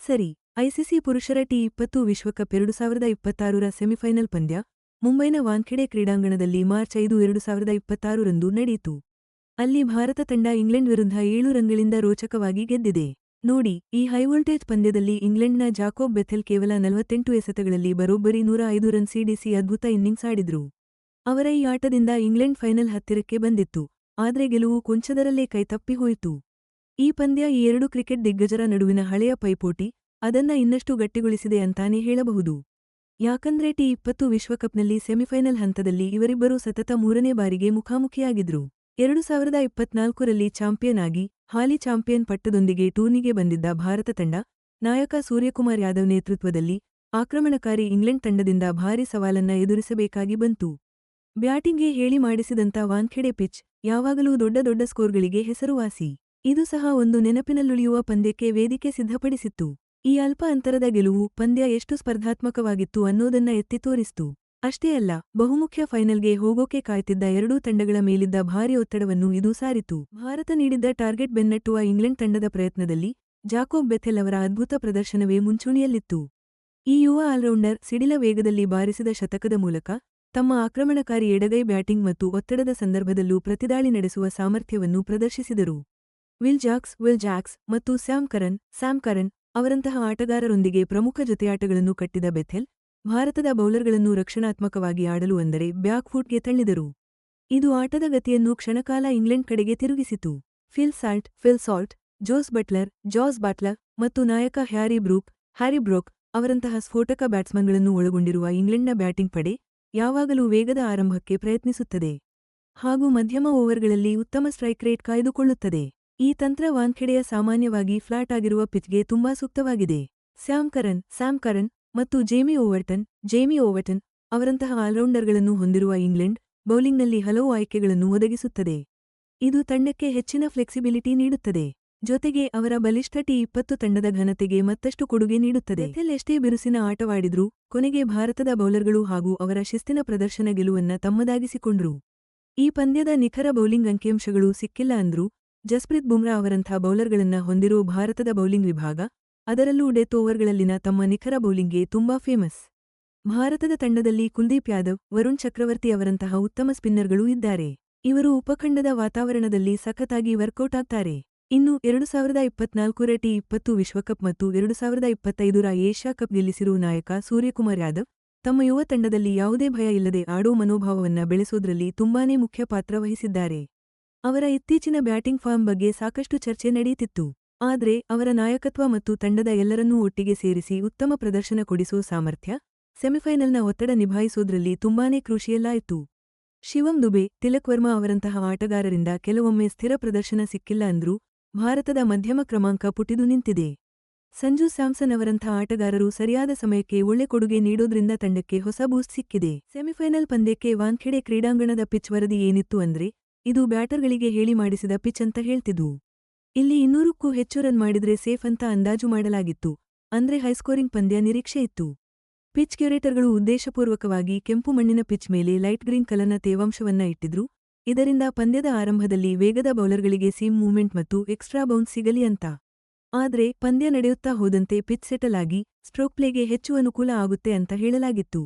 ಸರಿ. ಐಸಿಸಿ ಪುರುಷರ ಟಿ20 ವಿಶ್ವಕಪ್ 2026ರ ಸೆಮಿಫೈನಲ್ ಪಂದ್ಯ ಮುಂಬೈನ ವಾನ್ಖೆಡೆ ಕ್ರೀಡಾಂಗಣದಲ್ಲಿ ಮಾರ್ಚ್ 5, 2026ರಂದು ನಡೆಯಿತು. ಅಲ್ಲಿ ಭಾರತ ತಂಡ ಇಂಗ್ಲೆಂಡ್ ವಿರುದ್ಧ 7 ರನ್ಗಳಿಂದ ರೋಚಕವಾಗಿ ಗೆದ್ದಿದೆ. ನೋಡಿ, ಈ ಹೈವೋಲ್ಟೇಜ್ ಪಂದ್ಯದಲ್ಲಿ ಇಂಗ್ಲೆಂಡ್ನ ಜಾಕೋಬ್ ಬೆಥೆಲ್ ಕೇವಲ 48 ಎಸೆತಗಳಲ್ಲಿ ಬರೋಬ್ಬರಿ 105 ರನ್ ಸಿಡಿಸಿ ಅದ್ಭುತ ಇನ್ನಿಂಗ್ಸ್ ಆಡಿದ್ರು. ಅವರ ಈ ಆಟದಿಂದ ಇಂಗ್ಲೆಂಡ್ ಫೈನಲ್ ಹತ್ತಿರಕ್ಕೆ ಬಂದಿತ್ತು. ಆದ್ರೆ ಗೆಲುವು ಕೊಂಚದರಲ್ಲೇ ಕೈತಪ್ಪಿ ಹೋಯಿತು. ಈ ಪಂದ್ಯ ಈ ಎರಡು ಕ್ರಿಕೆಟ್ ದಿಗ್ಗಜರ ನಡುವಿನ ಹಳೆಯ ಪೈಪೋಟಿ ಅದನ್ನ ಇನ್ನಷ್ಟು ಗಟ್ಟಿಗೊಳಿಸಿದೆ ಅಂತಾನೇ ಹೇಳಬಹುದು. ಯಾಕಂದ್ರೆ ಟಿ20 ವಿಶ್ವಕಪ್ನಲ್ಲಿ ಸೆಮಿಫೈನಲ್ ಹಂತದಲ್ಲಿ ಇವರಿಬ್ಬರೂ ಸತತ 3ನೇ ಬಾರಿಗೆ ಮುಖಾಮುಖಿಯಾಗಿದ್ರು. 2024ರಲ್ಲಿ ಚಾಂಪಿಯನ್ ಆಗಿ ಹಾಲಿ ಚಾಂಪಿಯನ್ ಪಟ್ಟದೊಂದಿಗೆ ಟೂರ್ನಿಗೆ ಬಂದಿದ್ದ ಭಾರತ ತಂಡ ನಾಯಕ ಸೂರ್ಯಕುಮಾರ್ ಯಾದವ್ ನೇತೃತ್ವದಲ್ಲಿ ಆಕ್ರಮಣಕಾರಿ ಇಂಗ್ಲೆಂಡ್ ತಂಡದಿಂದ ಭಾರೀ ಸವಾಲನ್ನ ಎದುರಿಸಬೇಕಾಗಿ ಬಂತು. ಬ್ಯಾಟಿಂಗ್ಗೆ ಹೇಳಿ ಮಾಡಿಸಿದಂಥ ವಾನ್ಖೆಡೆ ಪಿಚ್ ಯಾವಾಗಲೂ ದೊಡ್ಡ ದೊಡ್ಡ ಸ್ಕೋರ್ಗಳಿಗೆ ಹೆಸರುವಾಸಿ. ಇದು ಸಹ ಒಂದು ನೆನಪಿನಲ್ಲುಳಿಯುವ ಪಂದ್ಯಕ್ಕೆ ವೇದಿಕೆ ಸಿದ್ಧಪಡಿಸಿತ್ತು. ಈ ಅಲ್ಪ ಅಂತರದ ಗೆಲುವು ಪಂದ್ಯ ಎಷ್ಟು ಸ್ಪರ್ಧಾತ್ಮಕವಾಗಿತ್ತು ಅನ್ನೋದನ್ನ ಎತ್ತಿ ತೋರಿಸ್ತು. ಅಷ್ಟೇ ಅಲ್ಲ, ಬಹುಮುಖ್ಯ ಫೈನಲ್ಗೆ ಹೋಗೋಕೆ ಕಾಯ್ತಿದ್ದ ಎರಡೂ ತಂಡಗಳ ಮೇಲಿದ್ದ ಭಾರೀ ಒತ್ತಡವನ್ನು ಇದು ಸಾರಿತು. ಭಾರತ ನೀಡಿದ್ದ ಟಾರ್ಗೆಟ್ ಬೆನ್ನಟ್ಟುವ ಇಂಗ್ಲೆಂಡ್ ತಂಡದ ಪ್ರಯತ್ನದಲ್ಲಿ ಜಾಕೋಬ್ ಬೆಥೆಲ್ ಅವರ ಅದ್ಭುತ ಪ್ರದರ್ಶನವೇ ಮುಂಚೂಣಿಯಲ್ಲಿತ್ತು. ಈ ಯುವ ಆಲ್ರೌಂಡರ್ ಸಿಡಿಲ ವೇಗದಲ್ಲಿ ಬಾರಿಸಿದ ಶತಕದ ಮೂಲಕ ತಮ್ಮ ಆಕ್ರಮಣಕಾರಿ ಎಡಗೈ ಬ್ಯಾಟಿಂಗ್ ಮತ್ತು ಒತ್ತಡದ ಸಂದರ್ಭದಲ್ಲೂ ಪ್ರತಿದಾಳಿ ನಡೆಸುವ ಸಾಮರ್ಥ್ಯವನ್ನು ಪ್ರದರ್ಶಿಸಿದರು. ವಿಲ್ ಜಾಕ್ಸ್ ಮತ್ತು ಸ್ಯಾಮ್ ಕರನ್ ಅವರಂತಹ ಆಟಗಾರರೊಂದಿಗೆ ಪ್ರಮುಖ ಜೊತೆಯಾಟಗಳನ್ನು ಕಟ್ಟಿದ ಬೆಥೆಲ್ ಭಾರತದ ಬೌಲರ್ಗಳನ್ನು ರಕ್ಷಣಾತ್ಮಕವಾಗಿ ಆಡಲು ಅಂದರೆ ಬ್ಯಾಕ್ಫುಟ್ಗೆ ತಳ್ಳಿದರು. ಇದು ಆಟದ ಗತಿಯನ್ನು ಕ್ಷಣಕಾಲ ಇಂಗ್ಲೆಂಡ್ ಕಡೆಗೆ ತಿರುಗಿಸಿತು. ಫಿಲ್ ಸಾಲ್ಟ್, ಜಾಸ್ ಬಟ್ಲರ್ ಮತ್ತು ನಾಯಕ ಹ್ಯಾರಿ ಬ್ರೂಕ್ ಅವರಂತಹ ಸ್ಫೋಟಕ ಬ್ಯಾಟ್ಸ್ಮನ್ಗಳನ್ನು ಒಳಗೊಂಡಿರುವ ಇಂಗ್ಲೆಂಡ್ನ ಬ್ಯಾಟಿಂಗ್ ಪಡೆ ಯಾವಾಗಲೂ ವೇಗದ ಆರಂಭಕ್ಕೆ ಪ್ರಯತ್ನಿಸುತ್ತದೆ ಹಾಗೂ ಮಧ್ಯಮ ಓವರ್ಗಳಲ್ಲಿ ಉತ್ತಮ ಸ್ಟ್ರೈಕ್ ರೇಟ್ ಕಾಯ್ದುಕೊಳ್ಳುತ್ತದೆ. ಈ ತಂತ್ರ ವಾನ್ಖೆಡೆಯ ಸಾಮಾನ್ಯವಾಗಿ ಫ್ಲಾಟ್ ಆಗಿರುವ ಪಿಚ್ಗೆ ತುಂಬಾ ಸೂಕ್ತವಾಗಿದೆ. ಸ್ಯಾಮ್ ಕರನ್ ಮತ್ತು ಜೇಮಿ ಓವರ್ಟನ್ ಅವರಂತಹ ಆಲ್ರೌಂಡರ್ಗಳನ್ನು ಹೊಂದಿರುವ ಇಂಗ್ಲೆಂಡ್ ಬೌಲಿಂಗ್ನಲ್ಲಿ ಹಲವು ಆಯ್ಕೆಗಳನ್ನು ಒದಗಿಸುತ್ತದೆ. ಇದು ತಂಡಕ್ಕೆ ಹೆಚ್ಚಿನ ಫ್ಲೆಕ್ಸಿಬಿಲಿಟಿ ನೀಡುತ್ತದೆ. ಜೊತೆಗೆ ಅವರ ಬಲಿಷ್ಠ ಟಿ20 ತಂಡದ ಘನತೆಗೆ ಮತ್ತಷ್ಟು ಕೊಡುಗೆ ನೀಡುತ್ತದೆ. ಬೆಥೆಲ್ ಎಷ್ಟೇ ಬಿರುಸಿನ ಆಟವಾಡಿದ್ರೂ ಕೊನೆಗೆ ಭಾರತದ ಬೌಲರ್ಗಳು ಹಾಗೂ ಅವರ ಶಿಸ್ತಿನ ಪ್ರದರ್ಶನ ಗೆಲುವನ್ನ ತಮ್ಮದಾಗಿಸಿಕೊಂಡ್ರು. ಈ ಪಂದ್ಯದ ನಿಖರ ಬೌಲಿಂಗ್ ಅಂಕಿಅಂಶಗಳು ಸಿಕ್ಕಿಲ್ಲ ಅಂದ್ರೂ ಜಸ್ಪ್ರೀತ್ ಬುಮ್ರಾ ಅವರಂಥ ಬೌಲರ್ಗಳನ್ನ ಹೊಂದಿರೋ ಭಾರತದ ಬೌಲಿಂಗ್ ವಿಭಾಗ ಅದರಲ್ಲೂ ಡೆತ್ ಓವರ್ಗಳಲ್ಲಿನ ತಮ್ಮ ನಿಖರ ಬೌಲಿಂಗ್ಗೆ ತುಂಬಾ ಫೇಮಸ್. ಭಾರತದ ತಂಡದಲ್ಲಿ ಕುಲ್ದೀಪ್ ಯಾದವ್, ವರುಣ್ ಚಕ್ರವರ್ತಿ ಅವರಂತಹ ಉತ್ತಮ ಸ್ಪಿನ್ನರ್ಗಳೂ ಇದ್ದಾರೆ. ಇವರು ಉಪಖಂಡದ ವಾತಾವರಣದಲ್ಲಿ ಸಖತ್ತಾಗಿ ವರ್ಕೌಟ್ ಆಗ್ತಾರೆ. ಇನ್ನು 2024ರ ಟಿ20 ವಿಶ್ವಕಪ್ ಮತ್ತು 2025ರ ಏಷ್ಯಾ ಕಪ್ ಗೆಲ್ಲಿಸಿರೋ ನಾಯಕ ಸೂರ್ಯಕುಮಾರ್ ಯಾದವ್ ತಮ್ಮ ಯುವ ತಂಡದಲ್ಲಿ ಯಾವುದೇ ಭಯ ಇಲ್ಲದೆ ಆಡೋ ಮನೋಭಾವವನ್ನ ಬೆಳೆಸೋದ್ರಲ್ಲಿ ತುಂಬಾನೇ ಮುಖ್ಯ ಪಾತ್ರ ವಹಿಸಿದ್ದಾರೆ. ಅವರ ಇತ್ತೀಚಿನ ಬ್ಯಾಟಿಂಗ್ ಫಾರ್ಮ್ ಬಗ್ಗೆ ಸಾಕಷ್ಟು ಚರ್ಚೆ ನಡೆಯುತ್ತಿತ್ತು. ಆದ್ರೆ ಅವರ ನಾಯಕತ್ವ ಮತ್ತು ತಂಡದ ಎಲ್ಲರನ್ನೂ ಒಟ್ಟಿಗೆ ಸೇರಿಸಿ ಉತ್ತಮ ಪ್ರದರ್ಶನ ಕೊಡಿಸೋ ಸಾಮರ್ಥ್ಯ ಸೆಮಿಫೈನಲ್ನ ಒತ್ತಡ ನಿಭಾಯಿಸೋದ್ರಲ್ಲಿ ತುಂಬಾನೇ ಕ್ರೂಷಿಯಲ್ ಆಯಿತು. ಶಿವಮ್ ದುಬೆ, ತಿಲಕ್ ವರ್ಮಾ ಅವರಂತಹ ಆಟಗಾರರಿಂದ ಕೆಲವೊಮ್ಮೆ ಸ್ಥಿರ ಪ್ರದರ್ಶನ ಸಿಕ್ಕಿಲ್ಲ ಅಂದ್ರೂ ಭಾರತದ ಮಧ್ಯಮ ಕ್ರಮಾಂಕ ಪುಟಿದು ನಿಂತಿದೆ. ಸಂಜು ಸ್ಯಾಮ್ಸನ್ ಅವರಂಥ ಆಟಗಾರರು ಸರಿಯಾದ ಸಮಯಕ್ಕೆ ಒಳ್ಳೆ ಕೊಡುಗೆ ನೀಡೋದ್ರಿಂದ ತಂಡಕ್ಕೆ ಹೊಸ ಬೂಸ್ಟ್ ಸಿಕ್ಕಿದೆ. ಸೆಮಿಫೈನಲ್ ಪಂದ್ಯಕ್ಕೆ ವಾನ್ಖೆಡೆ ಕ್ರೀಡಾಂಗಣದ ಪಿಚ್ ವರದಿ ಏನಿತ್ತು ಅಂದ್ರೆ ಇದು ಬ್ಯಾಟರ್ಗಳಿಗೆ ಹೇಳಿ ಮಾಡಿಸಿದ ಪಿಚ್ ಅಂತ ಹೇಳ್ತಿದ್ವು. ಇಲ್ಲಿ 200ಕ್ಕೂ ಹೆಚ್ಚು ರನ್ ಮಾಡಿದ್ರೆ ಸೇಫ್ ಅಂತ ಅಂದಾಜು ಮಾಡಲಾಗಿತ್ತು. ಅಂದ್ರೆ ಹೈಸ್ಕೋರಿಂಗ್ ಪಂದ್ಯ ನಿರೀಕ್ಷೆ ಇತ್ತು. ಪಿಚ್ ಕ್ಯೂರೇಟರ್ಗಳು ಉದ್ದೇಶಪೂರ್ವಕವಾಗಿ ಕೆಂಪು ಮಣ್ಣಿನ ಪಿಚ್ ಮೇಲೆ ಲೈಟ್ ಗ್ರೀನ್ ಕಲರ್ನ ತೇವಾಂಶವನ್ನ ಇಟ್ಟಿದ್ರು. ಇದರಿಂದ ಪಂದ್ಯದ ಆರಂಭದಲ್ಲಿ ವೇಗದ ಬೌಲರ್ಗಳಿಗೆ ಸೀಮ್ ಮೂವ್ಮೆಂಟ್ ಮತ್ತು ಎಕ್ಸ್ಟ್ರಾ ಬೌನ್ಸ್ ಸಿಗಲಿ ಅಂತ. ಆದ್ರೆ ಪಂದ್ಯ ನಡೆಯುತ್ತಾ ಹೋದಂತೆ ಪಿಚ್ ಸೆಟಲ್ ಆಗಿ ಸ್ಟ್ರೋಕ್ ಪ್ಲೇಗೆ ಹೆಚ್ಚು ಅನುಕೂಲ ಆಗುತ್ತೆ ಅಂತ ಹೇಳಲಾಗಿತ್ತು.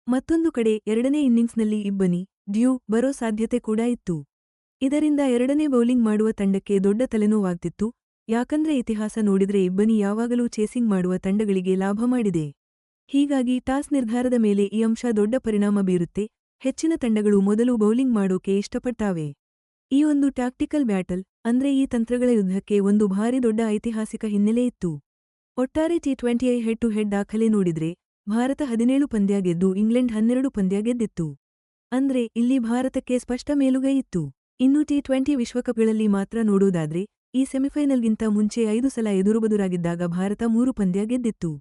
ಮತ್ತೊಂದು ಕಡೆ ಎರಡನೇ ಇನ್ನಿಂಗ್ಸ್ನಲ್ಲಿ ಇಬ್ಬನಿ, ಡ್ಯೂ ಬರೋ ಸಾಧ್ಯತೆ ಕೂಡ ಇತ್ತು. ಇದರಿಂದ ಎರಡನೇ ಬೌಲಿಂಗ್ ಮಾಡುವ ತಂಡಕ್ಕೆ ದೊಡ್ಡ ತಲೆನೋವಾಗ್ತಿತ್ತು. ಯಾಕಂದ್ರೆ ಇತಿಹಾಸ ನೋಡಿದ್ರೆ ಇಬ್ಬನಿ ಯಾವಾಗಲೂ ಚೇಸಿಂಗ್ ಮಾಡುವ ತಂಡಗಳಿಗೆ ಲಾಭ ಮಾಡಿದೆ. ಹೀಗಾಗಿ ಟಾಸ್ ನಿರ್ಧಾರದ ಮೇಲೆ ಈ ಅಂಶ ದೊಡ್ಡ ಪರಿಣಾಮ ಬೀರುತ್ತೆ. ಹೆಚ್ಚಿನ ತಂಡಗಳು ಮೊದಲು ಬೌಲಿಂಗ್ ಮಾಡೋಕೆ ಇಷ್ಟಪಡ್ತಾವೆ. ಈ ಒಂದು ಟ್ಯಾಕ್ಟಿಕಲ್ ಬ್ಯಾಟಲ್ ಅಂದ್ರೆ ಈ ತಂತ್ರಗಳ ಯುದ್ಧಕ್ಕೆ ಒಂದು ಭಾರಿ ದೊಡ್ಡ ಐತಿಹಾಸಿಕ ಹಿನ್ನೆಲೆ ಇತ್ತು. ಒಟ್ಟಾರೆ ಟಿ20 ಹೆಡ್ ಟು ಹೆಡ್ ದಾಖಲೆ ನೋಡಿದ್ರೆ ಭಾರತ 17 ಪಂದ್ಯ ಗೆದ್ದು ಇಂಗ್ಲೆಂಡ್ 12 ಪಂದ್ಯ ಗೆದ್ದಿತ್ತು. ಅಂದ್ರೆ ಇಲ್ಲಿ ಭಾರತಕ್ಕೆ ಸ್ಪಷ್ಟ ಮೇಲುಗೈ ಇತ್ತು. ಇನ್ನು ಟಿ20 ವಿಶ್ವಕಪ್ಗಳಲ್ಲಿ ಮಾತ್ರ ನೋಡೋದಾದ್ರೆ ಈ ಸೆಮಿಫೈನಲ್ಗಿಂತ ಮುಂಚೆ 5 ಸಲ ಎದುರುಬದುರಾಗಿದ್ದಾಗ ಭಾರತ 3 ಪಂದ್ಯ ಗೆದ್ದಿತ್ತು.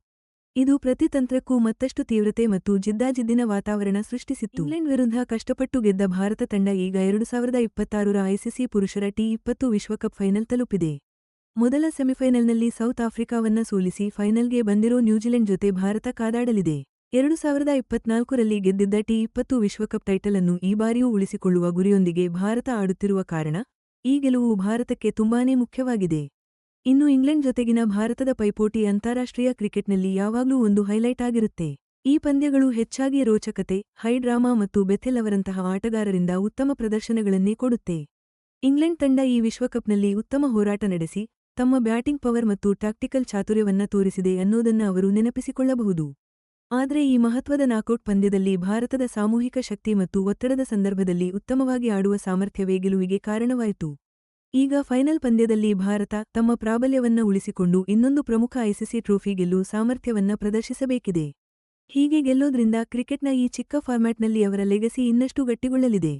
ಇದು ಪ್ರತಿ ತಂತ್ರಕ್ಕೂ ಮತ್ತಷ್ಟು ತೀವ್ರತೆ ಮತ್ತು ಜಿದ್ದಾಜಿದ್ದಿನ ವಾತಾವರಣ ಸೃಷ್ಟಿಸಿತ್ತು. ಇಂಗ್ಲೆಂಡ್ ವಿರುದ್ಧ ಕಷ್ಟಪಟ್ಟು ಗೆದ್ದ ಭಾರತ ತಂಡ ಈಗ 2026ರ ಐಸಿಸಿ ಪುರುಷರ ಟಿ20 ವಿಶ್ವಕಪ್ ಫೈನಲ್ ತಲುಪಿದೆ. ಮೊದಲ ಸೆಮಿಫೈನಲ್ನಲ್ಲಿ ಸೌತ್ ಆಫ್ರಿಕಾವನ್ನ ಸೋಲಿಸಿ ಫೈನಲ್ಗೆ ಬಂದಿರೋ ನ್ಯೂಜಿಲೆಂಡ್ ಜೊತೆ ಭಾರತ ಕಾದಾಡಲಿದೆ. 2024ರಲ್ಲಿ ಗೆದ್ದಿದ್ದ ಟಿ20 ವಿಶ್ವಕಪ್ ಟೈಟಲ್ ಅನ್ನು ಈ ಬಾರಿಯೂ ಉಳಿಸಿಕೊಳ್ಳುವ ಗುರಿಯೊಂದಿಗೆ ಭಾರತ ಆಡುತ್ತಿರುವ ಕಾರಣ ಈ ಗೆಲುವು ಭಾರತಕ್ಕೆ ತುಂಬಾನೇ ಮುಖ್ಯವಾಗಿದೆ. ಇನ್ನು ಇಂಗ್ಲೆಂಡ್ ಜೊತೆಗಿನ ಭಾರತದ ಪೈಪೋಟಿ ಅಂತಾರಾಷ್ಟ್ರೀಯ ಕ್ರಿಕೆಟ್ನಲ್ಲಿ ಯಾವಾಗ್ಲೂ ಒಂದು ಹೈಲೈಟ್ ಆಗಿರುತ್ತೆ. ಈ ಪಂದ್ಯಗಳು ಹೆಚ್ಚಾಗಿ ರೋಚಕತೆ, ಹೈ ಡ್ರಾಮಾ ಮತ್ತು ಬೆಥೆಲ್ ಅವರಂತಹ ಆಟಗಾರರಿಂದ ಉತ್ತಮ ಪ್ರದರ್ಶನಗಳನ್ನೇ ಕೊಡುತ್ತೆ. ಇಂಗ್ಲೆಂಡ್ ತಂಡ ಈ ವಿಶ್ವಕಪ್ನಲ್ಲಿ ಉತ್ತಮ ಹೋರಾಟ ನಡೆಸಿ, ತಮ್ಮ ಬ್ಯಾಟಿಂಗ್ ಪವರ್ ಮತ್ತು ಟ್ಯಾಕ್ಟಿಕಲ್ ಚಾತುರ್ಯವನ್ನ ತೋರಿಸಿದೆ ಅನ್ನೋದನ್ನ ಅವರು ನೆನಪಿಸಿಕೊಳ್ಳಬಹುದು. ಆದರೆ ಈ ಮಹತ್ವದ ನಾಕೌಟ್ ಪಂದ್ಯದಲ್ಲಿ ಭಾರತದ ಸಾಮೂಹಿಕ ಶಕ್ತಿ ಮತ್ತು ಒತ್ತಡದ ಸಂದರ್ಭದಲ್ಲಿ ಉತ್ತಮವಾಗಿ ಆಡುವ ಸಾಮರ್ಥ್ಯವೇ ಗೆಲುವಿಗೆ ಕಾರಣವಾಯಿತು. ಈಗ ಫೈನಲ್ ಪಂದ್ಯದಲ್ಲಿ ಭಾರತ ತಮ್ಮ ಪ್ರಾಬಲ್ಯವನ್ನ ಉಳಿಸಿಕೊಂಡು ಇನ್ನೊಂದು ಪ್ರಮುಖ ಐಸಿಸಿ ಟ್ರೋಫಿ ಗೆಲ್ಲುವ ಸಾಮರ್ಥ್ಯವನ್ನ ಪ್ರದರ್ಶಿಸಬೇಕಿದೆ. ಹೀಗೆ ಗೆಲ್ಲೋದ್ರಿಂದ ಕ್ರಿಕೆಟ್ನ ಈ ಚಿಕ್ಕ ಫಾರ್ಮ್ಯಾಟ್ನಲ್ಲಿ ಅವರ ಲೆಗಸಿ ಇನ್ನಷ್ಟು ಗಟ್ಟಿಗೊಳ್ಳಲಿದೆ.